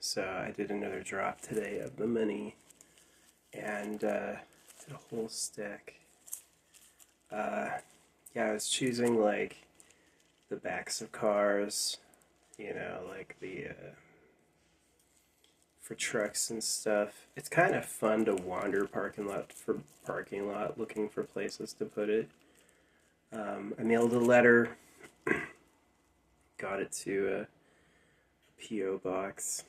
So I did another drop today of the money and did a whole stack. Uh, yeah, I was choosing like the backs of cars, like the for trucks and stuff. It's kind of fun to wander parking lot for parking lot looking for places to put it. I mailed a letter, got it to a PO box.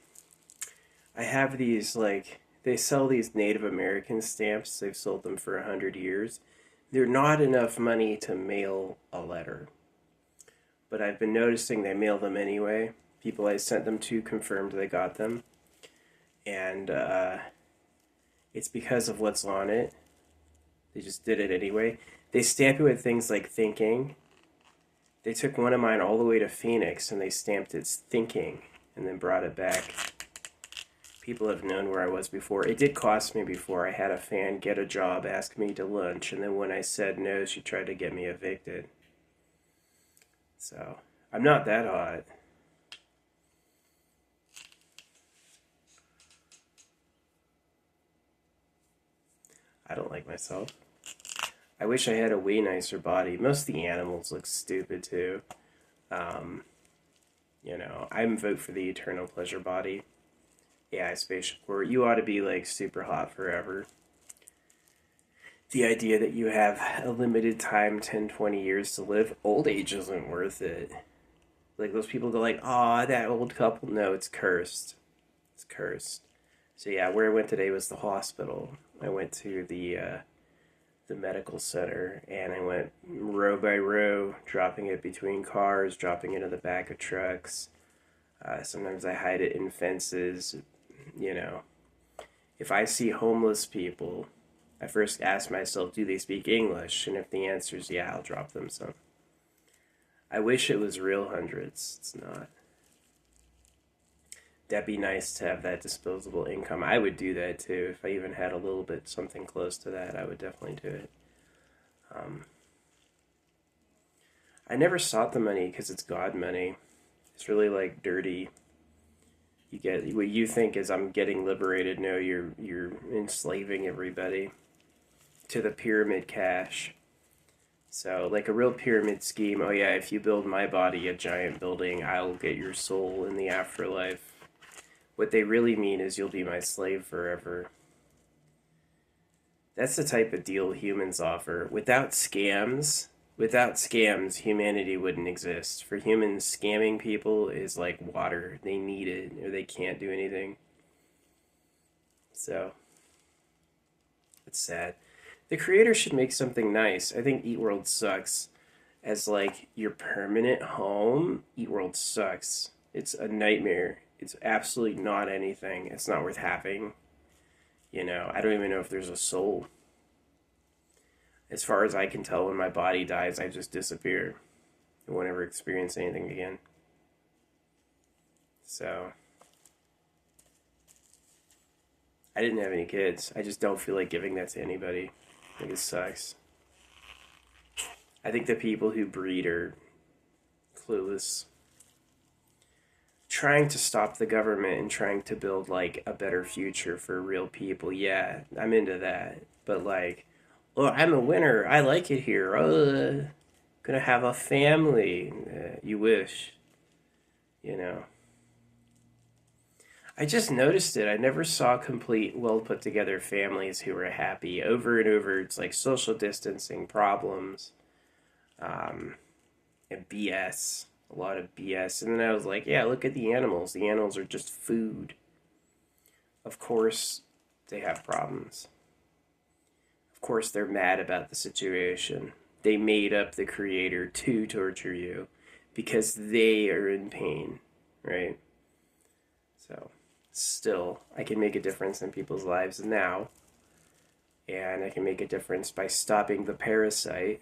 I have these like they sell these Native American stamps. They've sold them for 100 years. They're not enough money to mail a letter, but I've been noticing they mail them anyway. People I sent them to confirmed they got them, and it's because of what's on it. They just did it anyway. They stamp it with things like thinking. They took one of mine all the way to Phoenix and they stamped it thinking and then brought it back. People have known where I was before. It did cost me before. I had a fan get a job, ask me to lunch, and then when I said no, she tried to get me evicted. So, I'm not that hot. I don't like myself. I wish I had a way nicer body. Most of the animals look stupid too. Um, I'm vote for the eternal pleasure body. AI spaceship where you ought to be like super hot forever. The idea that you have a limited time, 10, 20 years to live, old age isn't worth it. Like those people go like, "Ah, that old couple." No, it's cursed. It's cursed. So yeah, where I went today was the hospital. I went to the medical center and I went row by row, dropping it between cars, dropping it in the back of trucks. Sometimes I hide it in fences. You know, if I see homeless people, I first ask myself, do they speak English? And if the answer is yeah, I'll drop them some. I wish it was real hundreds. It's not. That'd be nice to have that disposable income. I would do that too. If I even had a little bit something close to that, I would definitely do it. Um, I never sought the money because it's God money. It's really like dirty. You get what you think is I'm getting liberated. No, you're enslaving everybody to the pyramid cash. So like a real pyramid scheme. Oh yeah, if you build my body a giant building, I'll get your soul in the afterlife. What they really mean is you'll be my slave forever. That's the type of deal humans offer. Without scams, humanity wouldn't exist. For humans, scamming people is like water. They need it or they can't do anything. So, it's sad. The creator should make something nice. I think Eat World sucks as like your permanent home. Eat World sucks. It's a nightmare. It's absolutely not anything. It's not worth having. I don't even know if there's a soul. As far as I can tell, when my body dies, I just disappear. I won't ever experience anything again. So, I didn't have any kids. I just don't feel like giving that to anybody. I think it sucks. I think the people who breed are clueless. Trying to stop the government and trying to build like a better future for real people. Yeah, I'm into that. But like, oh, I'm a winner. I like it here. Gonna have a family. You wish, you know. I just noticed it. I never saw complete, well put together families who were happy over and over. It's like social distancing problems, um, and BS. A lot of BS. And then I was like, yeah, look at the animals. The animals are just food. Of course, they have problems. Of course, they're mad about the situation. They made up the creator to torture you because they are in pain, right? So, still, I can make a difference in people's lives now, and I can make a difference by stopping the parasite.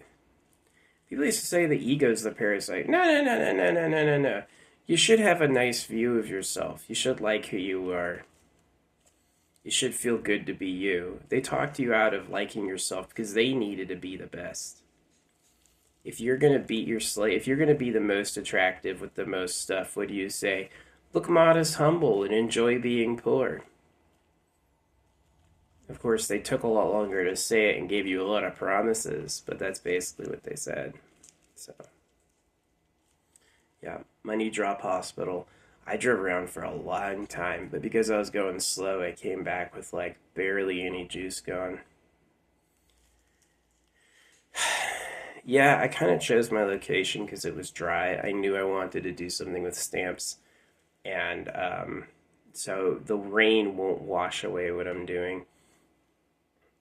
People used to say the ego's the parasite. No, no, no, no, no, no, no, no, no. You should have a nice view of yourself. You should like who you are. You should feel good to be you. They talked you out of liking yourself because they needed to be the best. If you're gonna beat your slave, if you're gonna be the most attractive with the most stuff, what do you say? Look modest, humble, and enjoy being poor. Of course, they took a lot longer to say it and gave you a lot of promises, but that's basically what they said. So, yeah, Money Drop Hospital. I drove around for a long time, but because I was going slow, I came back with like barely any juice gone. Yeah, I kind of chose my location because it was dry. I knew I wanted to do something with stamps, and so the rain won't wash away what I'm doing.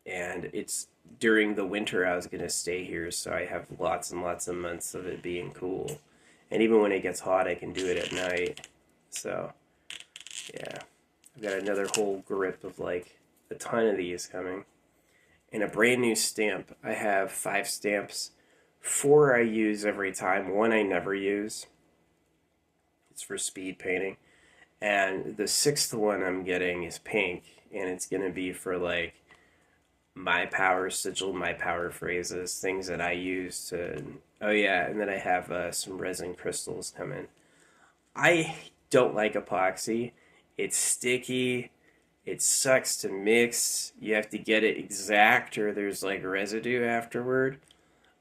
And it's during the winter I was going to stay here, so I have lots and lots of months of it being cool. And even when it gets hot, I can do it at night. So, yeah. I've got another whole grip of like a ton of these coming. And a brand new stamp. I have 5 stamps. 4 I use every time, 1 I never use. It's for speed painting. And the 6th one I'm getting is pink, and it's going to be for like my power sigil, my power phrases, things that I use to. Oh yeah, and then I have some resin crystals coming. I don't like epoxy. It's sticky. It sucks to mix. You have to get it exact, or there's like residue afterward.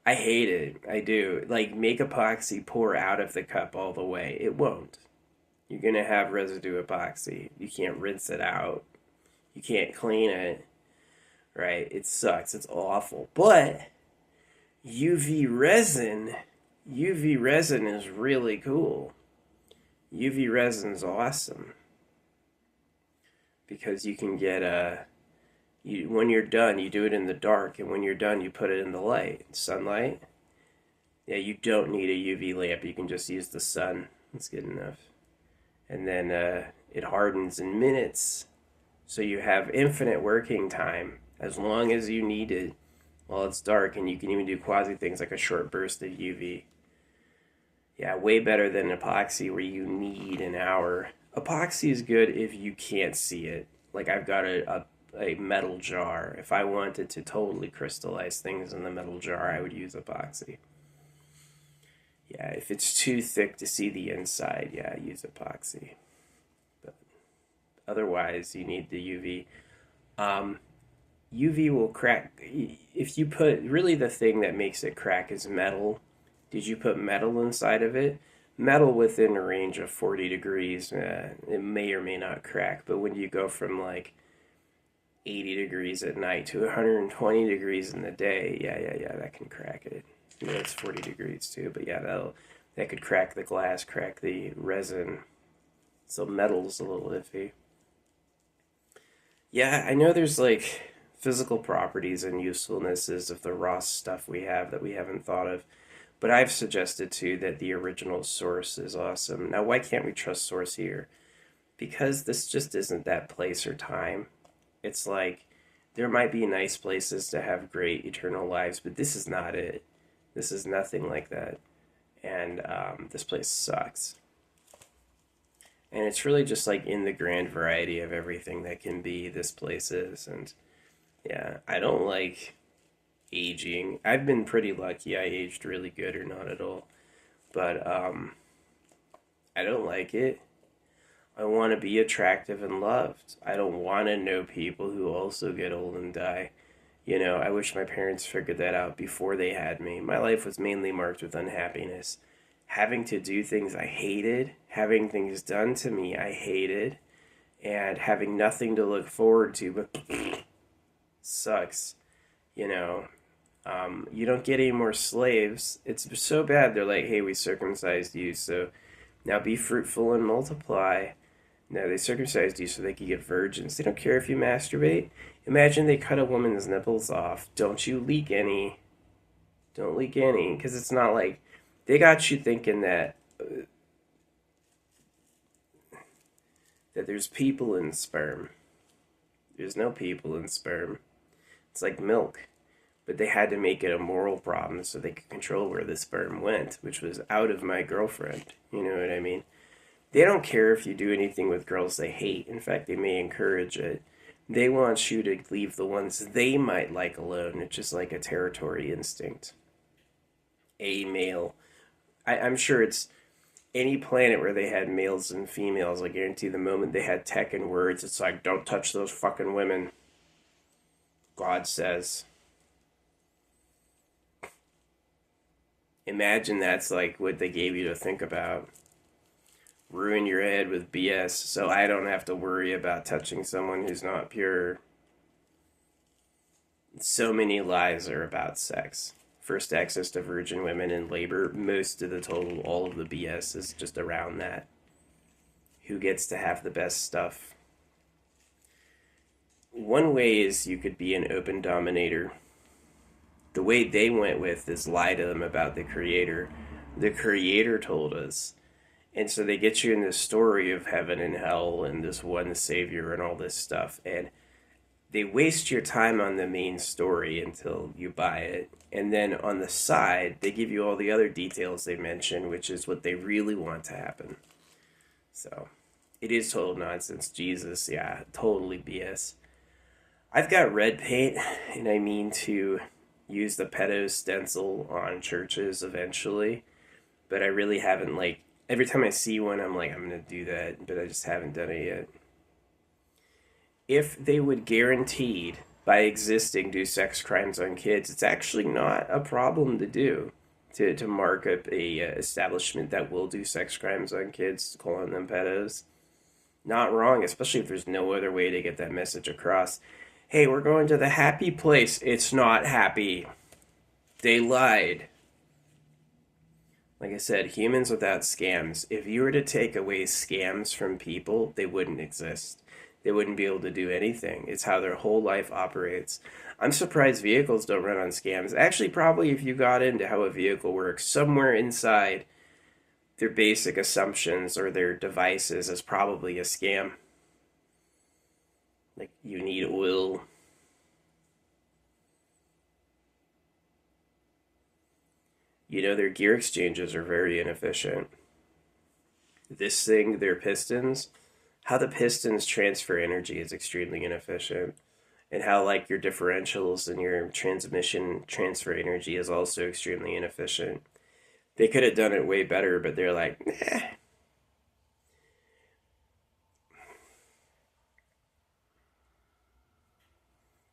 I hate it. I do. Like make epoxy pour out of the cup all the way. It won't. You're gonna have residue epoxy. You can't rinse it out. You can't clean it. Right? It sucks. It's awful. But UV resin, UV resin is really cool. UV resin's awesome because you can get when you're done, you do it in the dark, and when you're done, you put it in the light, sunlight. Yeah, you don't need a UV lamp. You can just use the sun. That's good enough. And then it hardens in minutes, so you have infinite working time as long as you need it while it's dark, and you can even do quasi things like a short burst of UV. Yeah, way better than epoxy where you need an hour. Epoxy is good if you can't see it. Like I've got a metal jar. If I wanted to totally crystallize things in the metal jar, I would use epoxy. Yeah, if it's too thick to see the inside, yeah, use epoxy. But otherwise, you need the UV. UV will crack. If you put, really the thing that makes it crack is metal. Did you put metal inside of it? Metal within a range of 40 degrees, it may or may not crack. But when you go from like 80 degrees at night to 120 degrees in the day, yeah, that can crack it. Yeah, it's 40 degrees too, but yeah, that could crack the glass, crack the resin. So metal's a little iffy. Yeah, I know there's like physical properties and usefulnesses of the raw stuff we have that we haven't thought of. But I've suggested too that the original source is awesome. Now, why can't we trust source here? Because this just isn't that place or time. It's like there might be nice places to have great eternal lives, but this is not it. This is nothing like that. And this place sucks. And it's really just like in the grand variety of everything that can be, this place is. And yeah, I don't like aging. I've been pretty lucky. I aged really good or not at all. But I don't like it. I want to be attractive and loved. I don't want to know people who also get old and die. You know, I wish my parents figured that out before they had me. My life was mainly marked with unhappiness. Having to do things I hated, having things done to me I hated, and having nothing to look forward to but sucks. You know, you don't get any more slaves. It's so bad. They're like, hey, we circumcised you, so now be fruitful and multiply. No, they circumcised you so they could get virgins. They don't care if you masturbate. Imagine they cut a woman's nipples off. Don't you leak any. Don't leak any. Because it's not like they got you thinking that there's people in sperm. There's no people in sperm. It's like milk. But they had to make it a moral problem so they could control where the sperm went, which was out of my girlfriend. You know what I mean? They don't care if you do anything with girls they hate. In fact, they may encourage it. They want you to leave the ones they might like alone. It's just like a territory instinct. A male. I'm sure Any planet where they had males and females, I guarantee the moment they had tech and words, it's like, don't touch those fucking women. God says. Imagine that's like what they gave you to think about. Ruin your head with BS so I don't have to worry about touching someone who's not pure. So many lies are about sex. First access to virgin women in labor, most of the total, all of the BS is just around that. Who gets to have the best stuff? One way is you could be an open dominator. The way they went with is lie to them about the creator. The creator told us. And so they get you in this story of heaven and hell and this one savior and all this stuff. And they waste your time on the main story until you buy it. And then on the side, they give you all the other details they mention, which is what they really want to happen. So it is total nonsense. Jesus, yeah, totally BS. I've got red paint, and I mean to use the pedo stencil on churches eventually, but I really haven't, like, every time I see one, I'm like, I'm going to do that, but I just haven't done it yet. If they would guaranteed by existing do sex crimes on kids, it's actually not a problem to do. To mark up a establishment that will do sex crimes on kids, calling them pedos. Not wrong, especially if there's no other way to get that message across. Hey, we're going to the happy place. It's not happy. They lied. Like I said, humans without scams. If you were to take away scams from people, they wouldn't exist. They wouldn't be able to do anything. It's how their whole life operates. I'm surprised vehicles don't run on scams. Actually, probably if you got into how a vehicle works, somewhere inside their basic assumptions or their devices is probably a scam. Like, you need oil. You know, their gear exchanges are very inefficient. This thing, their pistons, how the pistons transfer energy is extremely inefficient. And how, like, your differentials and your transmission transfer energy is also extremely inefficient. They could have done it way better, but they're like, nah.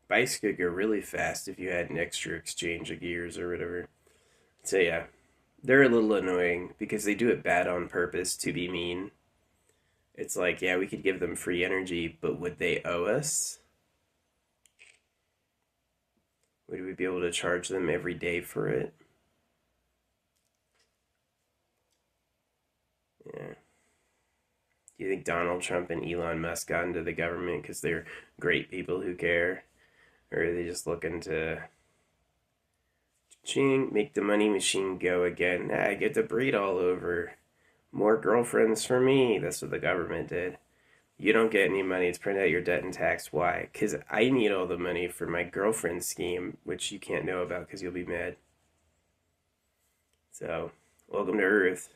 Bikes could go really fast if you had an extra exchange of gears or whatever. So yeah, they're a little annoying because they do it bad on purpose to be mean. It's like, yeah, we could give them free energy, but would they owe us? Would we be able to charge them every day for it? Yeah. Do you think Donald Trump and Elon Musk got into the government because they're great people who care? Or are they just looking to ching, make the money machine go again? I get to breed all over. More girlfriends for me. That's what the government did. You don't get any money to print out your debt and tax. Why? Because I need all the money for my girlfriend scheme, which you can't know about because you'll be mad. So, welcome to Earth.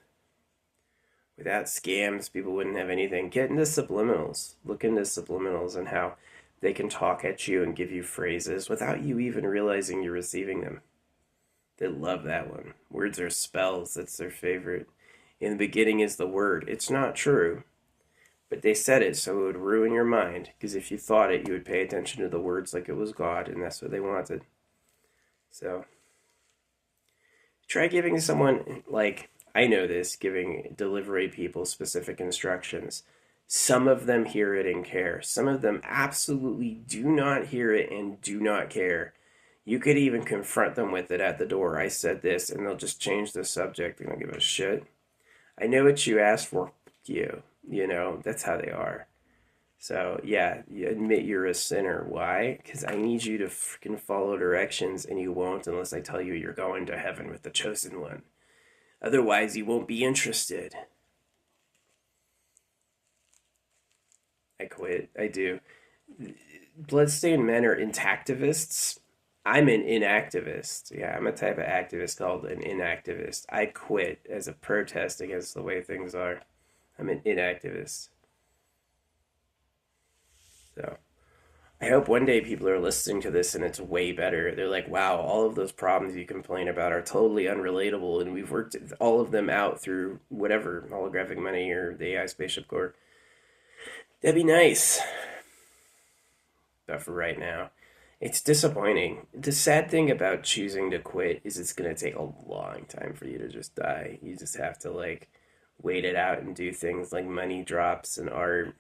Without scams, people wouldn't have anything. Get into subliminals. Look into subliminals and how they can talk at you and give you phrases without you even realizing you're receiving them. They love that one. Words are spells. That's their favorite. In the beginning is the word. It's not true. But they said it so it would ruin your mind. Because if you thought it, you would pay attention to the words like it was God. And that's what they wanted. So, try giving someone, like, I know this, giving delivery people specific instructions. Some of them hear it and care. Some of them absolutely do not hear it and do not care. You could even confront them with it at the door. I said this, and they'll just change the subject. They don't give a shit. I know what you asked for, you. You know, that's how they are. So, yeah, you admit you're a sinner. Why? Because I need you to freaking follow directions, and you won't unless I tell you you're going to heaven with the chosen one. Otherwise, you won't be interested. I quit. I do. Bloodstained men are intactivists. I'm an inactivist. Yeah, I'm a type of activist called an inactivist. I quit as a protest against the way things are. I'm an inactivist. So, I hope one day people are listening to this and it's way better. They're like, wow, all of those problems you complain about are totally unrelatable, and we've worked all of them out through whatever holographic money or the AI spaceship core. That'd be nice. But for right now, it's disappointing. The sad thing about choosing to quit is it's going to take a long time for you to just die. You just have to like wait it out and do things like money drops and art.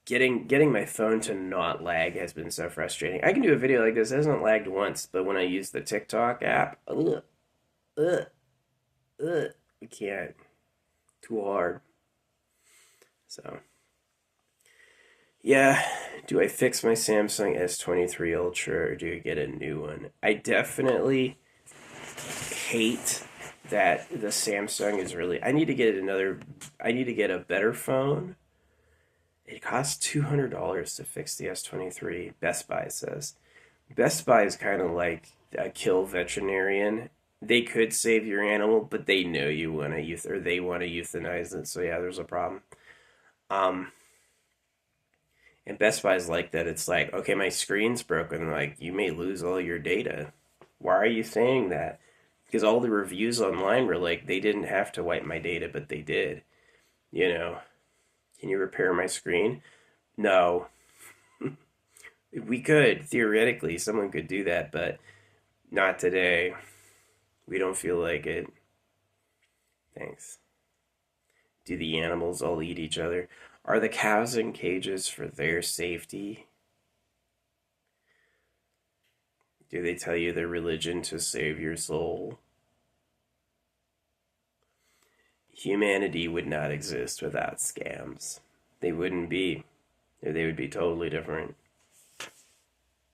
Getting my phone to not lag has been so frustrating. I can do a video like this. It hasn't lagged once, but when I use the TikTok app, ugh, I can't. Too hard. So, yeah. Do I fix my Samsung S23 Ultra or do I get a new one? I definitely hate that the Samsung is really. I need to get another. I need to get a better phone. It costs $200 to fix the S23. Best Buy says. Best Buy is kind of like a kill veterinarian. They could save your animal, but they know you want to or they want to euthanize it. So yeah, there's a problem. Um, and Best Buy's like that. It's like, okay, my screen's broken. Like, you may lose all your data. Why are you saying that? Because all the reviews online were like, they didn't have to wipe my data, but they did. You know, can you repair my screen? No. We could, theoretically, someone could do that, but not today. We don't feel like it. Thanks. Do the animals all eat each other? Are the cows in cages for their safety? Do they tell you their religion to save your soul? Humanity would not exist without scams. They wouldn't be. They would be totally different.